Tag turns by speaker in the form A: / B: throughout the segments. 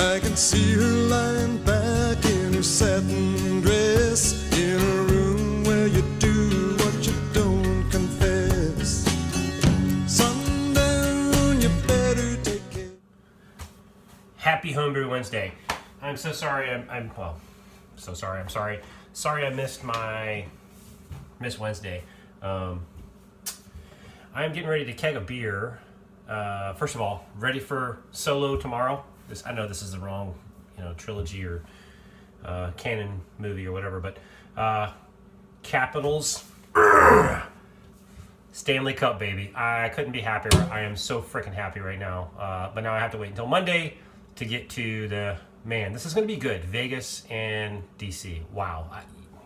A: I can see her lying back in her satin dress, in a room where you do what you don't confess. Sundown, you better take care.
B: Happy Homebrew Wednesday. I'm so sorry. I'm sorry. Sorry I missed Wednesday. I'm getting ready to keg a beer. First of all, ready for solo tomorrow. I know this is the wrong, trilogy or canon movie or whatever, but Capitals, Stanley Cup, baby. I couldn't be happier. I am so freaking happy right now. But now I have to wait until Monday to get to this is going to be good. Vegas and DC. Wow.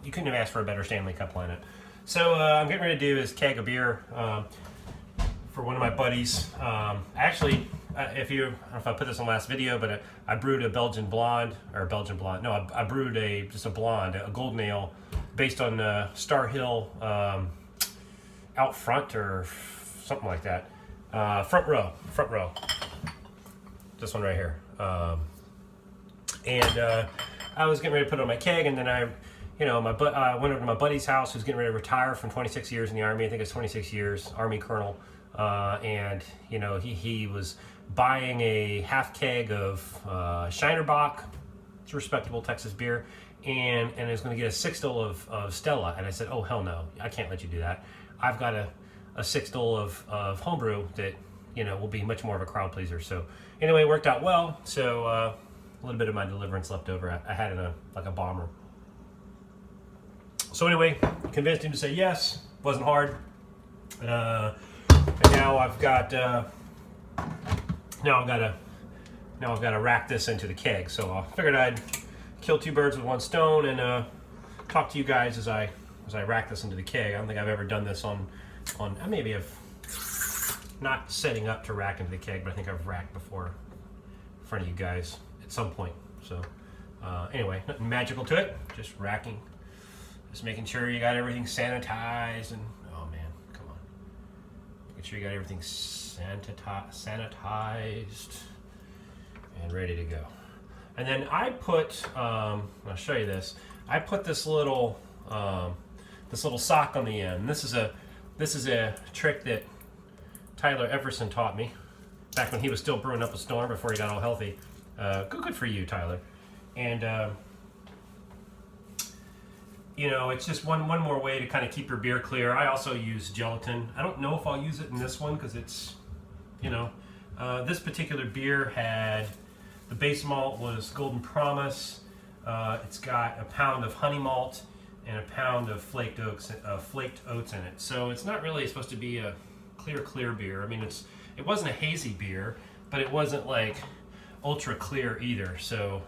B: You couldn't have asked for a better Stanley Cup lineup. So I'm getting ready to do is keg a beer for one of my buddies. Actually, I don't know if I put this in the last video, but I brewed a Belgian blonde. No, I brewed just a blonde, a golden ale, based on Star Hill Out Front or something like that. Front row. This one right here. And I was getting ready to put it on my keg, and then I went over to my buddy's house, who's getting ready to retire from 26 years in the Army. I think it's 26 years, Army Colonel. And he was buying a half keg of Shinerbach. It's a respectable Texas beer, and is going to get a 6-stole of Stella. And I said, oh hell no, I can't let you do that. I've got a 6-stole of homebrew that will be much more of a crowd pleaser. So anyway, it worked out well. So a little bit of my deliverance left over. I had it like a bomber. So anyway, convinced him to say yes. Wasn't hard. And now I've got to rack this into the keg. So I figured I'd kill two birds with one stone and talk to you guys as I rack this into the keg. I don't think I've ever done this on I maybe have not setting up to rack into the keg, but I think I've racked before in front of you guys at some point. So anyway, nothing magical to it. Just racking, just making sure you got everything sanitized and. Make sure you got everything sanitized and ready to go. And then I put, I'll show you this. I put this little sock on the end. This is a trick that Tyler Everson taught me back when he was still brewing up a storm before he got all healthy. Good for you, Tyler. And it's just one more way to kind of keep your beer clear. I also use gelatin. I don't know if I'll use it in this one because it's, this particular beer had, the base malt was Golden Promise. It's got a pound of honey malt and a pound of flaked oats in it. So it's not really supposed to be a clear beer. I mean, it wasn't a hazy beer, but it wasn't like ultra clear either. So,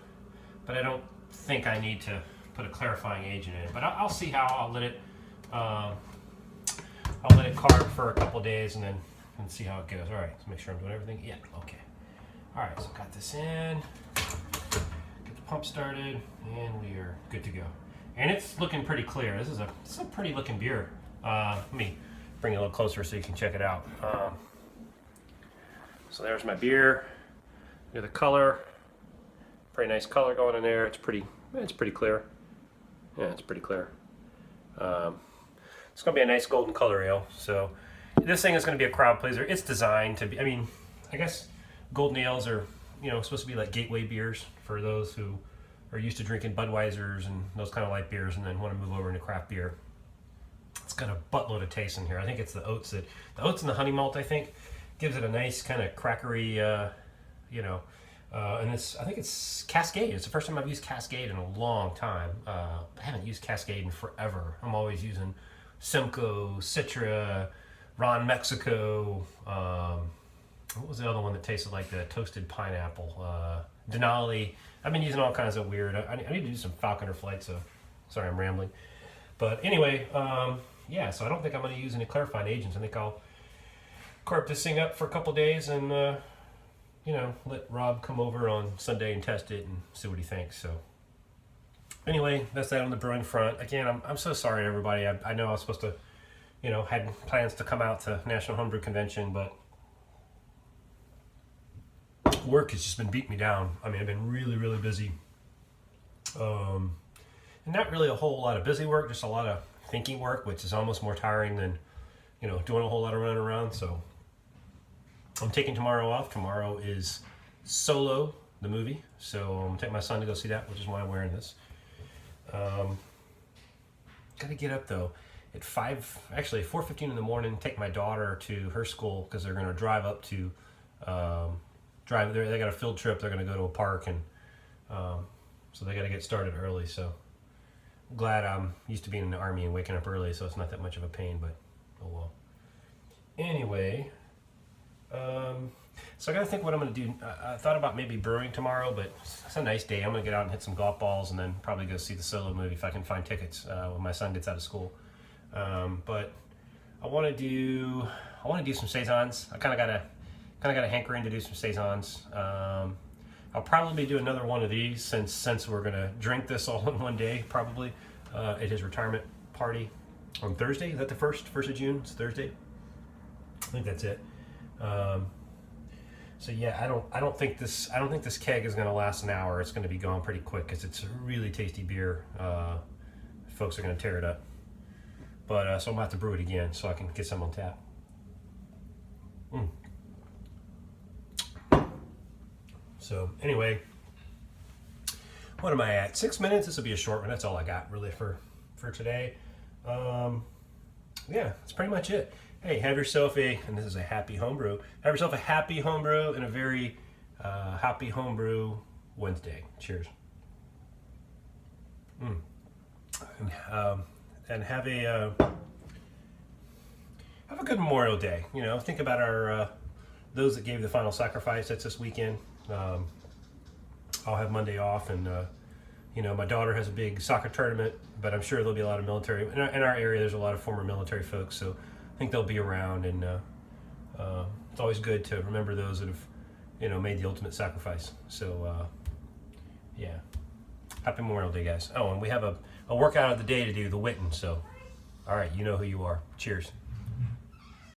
B: but I don't think I need to put a clarifying agent in it, but I'll see how I'll let it carb for a couple days and see how it goes. All right, let's make sure I'm doing everything. Yeah, okay. All right, so got this in, get the pump started, and we are good to go. And it's looking pretty clear. This is a pretty looking beer. Let me bring it a little closer so you can check it out. So there's my beer. Look at the color. Pretty nice color going in there. It's pretty clear. Yeah, it's pretty clear. It's going to be a nice golden color ale. So this thing is going to be a crowd pleaser. It's designed to be, I guess golden ales are, supposed to be like gateway beers for those who are used to drinking Budweisers and those kind of light beers and then want to move over into craft beer. It's got a buttload of taste in here. I think it's the oats and the honey malt, I think, gives it a nice kind of crackery, and I think it's Cascade. It's the first time I've used Cascade in a long time. I haven't used Cascade in forever. I'm always using Simcoe, Citra, Ron Mexico. What was the other one that tasted like the toasted pineapple? Denali. I've been using all kinds of weird. I need to do some Falconer Flight, so sorry I'm rambling. But anyway, yeah, so I don't think I'm going to use any clarifying agents. I think I'll carb this thing up for a couple days and let Rob come over on Sunday and test it and see what he thinks. So anyway, that's that on the brewing front. Again, I'm so sorry, everybody. I know I was supposed to, had plans to come out to National Homebrew Convention, but work has just been beating me down. I mean, I've been really, really busy. And not really a whole lot of busy work, just a lot of thinking work, which is almost more tiring than, doing a whole lot of running around. So I'm taking tomorrow off. Tomorrow is Solo, the movie. So I'm going to take my son to go see that, which is why I'm wearing this. Got to get up, though, at 4:15 in the morning, take my daughter to her school because they're going to drive up to, they got a field trip. They're going to go to a park, and so they got to get started early. So I'm glad I'm used to being in the Army and waking up early, so it's not that much of a pain, but oh well. Anyway, so I got to think what I'm going to do. I thought about maybe brewing tomorrow, but it's a nice day. I'm going to get out and hit some golf balls and then probably go see the Solo movie if I can find tickets when my son gets out of school. But I want to do some saisons. I kind of got a hankering to do some saisons. I'll probably do another one of these since we're going to drink this all in one day, probably at his retirement party on Thursday. Is that the 1st of June? It's Thursday. I think that's it. So yeah, I don't think this keg is going to last an hour. It's going to be gone pretty quick because it's a really tasty beer. Folks are going to tear it up. But so I'm going to have to brew it again so I can get some on tap. So anyway, what am I at? 6 minutes. This will be a short one. That's all I got really for today. Yeah, that's pretty much it. Hey, have yourself and this is a happy homebrew. Have yourself a happy homebrew and a very happy homebrew Wednesday. Cheers. And have a good Memorial Day. Think about our those that gave the final sacrifice. That's this weekend. I'll have Monday off, and my daughter has a big soccer tournament, but I'm sure there'll be a lot of military in our area. There's a lot of former military folks, so I think they'll be around, and it's always good to remember those that have made the ultimate sacrifice. So yeah, happy Memorial Day, guys. Oh, and we have a workout of the day to do, the Witten. So all right, you know who you are. Cheers.